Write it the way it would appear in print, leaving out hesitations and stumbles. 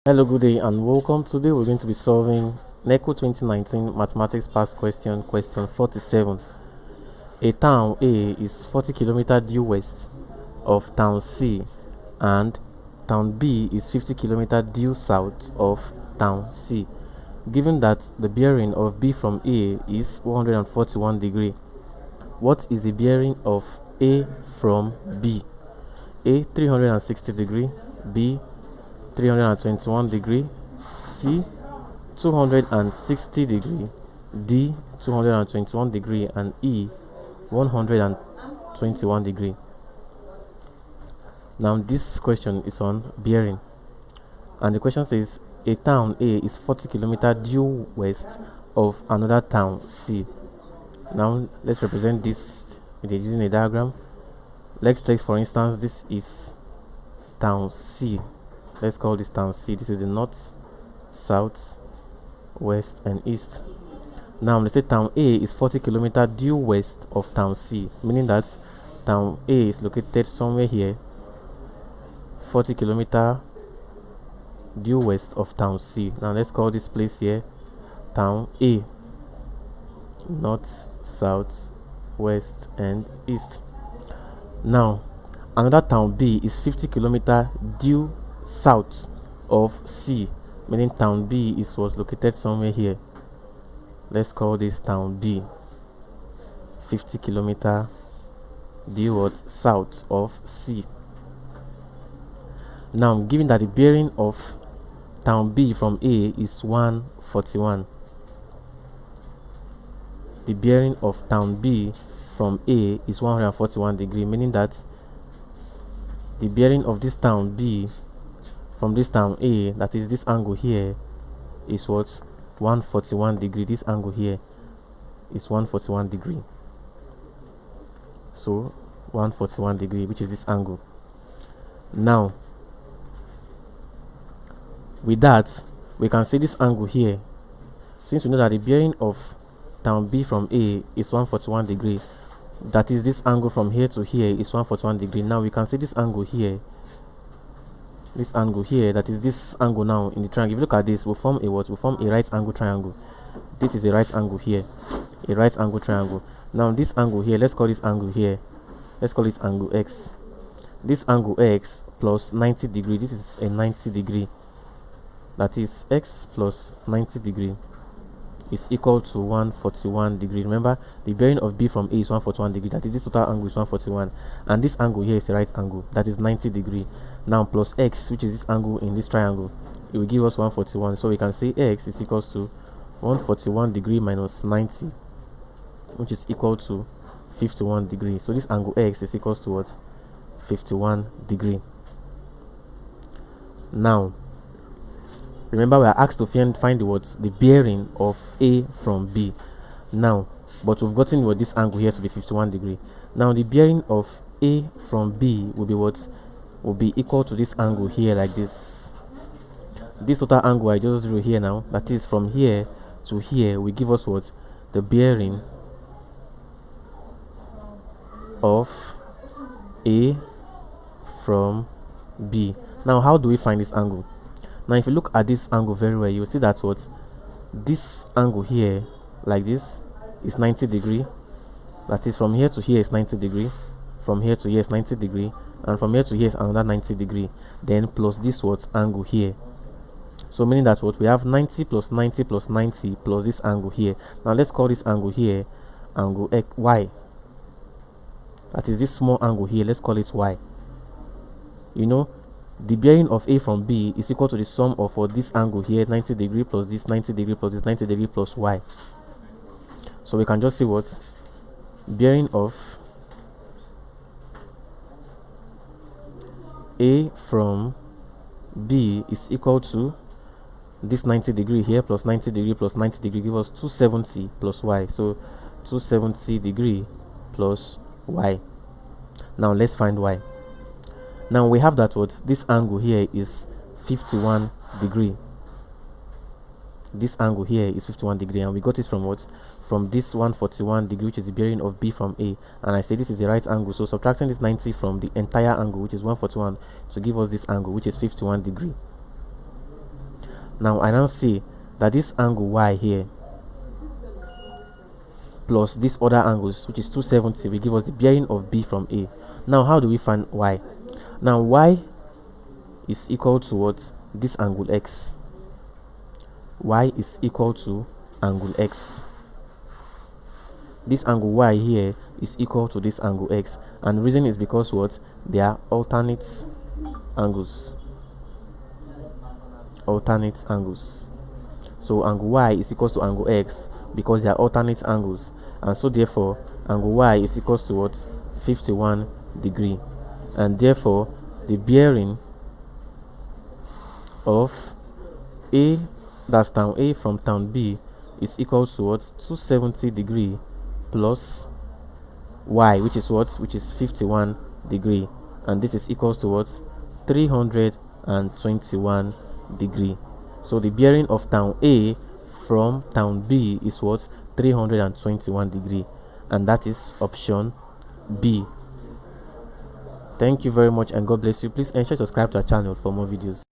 Hello, good day, and welcome. Today we're going to be solving NECO 2019 Mathematics Past Question 47. A town A is 40 km due west of town C, and town B is 50 km due south of town C. Given that the bearing of B from A is 141 degree, what is the bearing of A from B? A 360 degree, B 321 degree, C 260 degree, D 221 degree, and E 121 degree. Now this question is on bearing, and the question says a town A is 40 km due west of another town C. Now let's represent this using a diagram. Let's take, for instance, this is town C. Let's call this town C. This is the north, south, west, and east. Now let's say town A is 40 km due west of town C, meaning that town A is located somewhere here, 40 km due west of town C. Now let's call this place here town A, north, south, west, and east. Now another town B is 50 km due south of C, meaning town B was located somewhere here. Let's call this town B, 50 km due south of C. Now given that the bearing of town B from A is 141, the bearing of town B from A is 141 degree, meaning that the bearing of this town B from this town A, that is this angle here, is 141 degree. This angle here is 141 degree. So 141 degree, which is this angle. Now with that, we can see this angle here. Since we know that the bearing of town B from A is 141 degree, that is this angle from here to here is 141 degree. Now we can see this angle here, that is this angle now in the triangle. If you look at this, we'll form a right angle triangle. This is a right angle here, a right angle triangle. Now this angle here, let's call this angle here, let's call it angle X. This angle X plus 90 degree, this is a 90 degree, that is X plus 90 degree is equal to 141 degree. Remember, the bearing of B from A is 141 degree, that is this total angle is 141, and this angle here is a right angle, that is 90 degree. Now plus X, which is this angle in this triangle, it will give us 141. So we can say X is equals to 141 degree minus 90, which is equal to 51 degree. So this angle X is equals to what? 51 degree. Now remember, we are asked to find the bearing of A from B. Now, but we've gotten this angle here to be 51 degree. Now the bearing of A from B will be what? Will be equal to this angle here, like this. This total angle I just drew here now, that is from here to here, will give us what? The bearing of A from B. Now how do we find this angle? Now if you look at this angle very well, you will see that what? This angle here, like this, is 90 degree. That is from here to here is 90 degree, from here to here is 90 degree, and from here to here is another 90 degree. Then plus this angle here. So meaning that what? We have 90 plus 90 plus 90 plus this angle here. Now let's call this angle here angle Y. That is this small angle here, let's call it Y. You know, the bearing of A from B is equal to the sum of this angle here, 90 degree plus this 90 degree plus this 90 degree plus Y. So we can just see what? Bearing of A from B is equal to this 90 degree here plus 90 degree plus 90 degree, give us 270 plus Y. So 270 degree plus Y. Now let's find Y. Now we have that what? This angle here is 51 degree. This angle here is 51 degree, and we got it from what? From this 141 degree, which is the bearing of B from A. And I say this is a right angle, so subtracting this 90 from the entire angle, which is 141, to give us this angle, which is 51 degree. Now I now see that this angle y here plus this other angles, which is 270, will give us the bearing of B from A. Now how do we find y? Now y is equal to what? This angle x. Y is equal to angle x. This angle y here is equal to this angle x, and the reason is because what? They are alternate angles. Alternate angles. So angle y is equal to angle x because they are alternate angles, and so therefore angle y is equal to what? 51 degree, and therefore the bearing of A, that's town A from town B, is equal to what? 270 degree plus y, which is what? Which is 51 degree, and this is equal to what? 321 degree. So the bearing of town A from town B is what? 321 degree, and that is option B. Thank you very much, and God bless you. Please ensure to subscribe to our channel for more videos.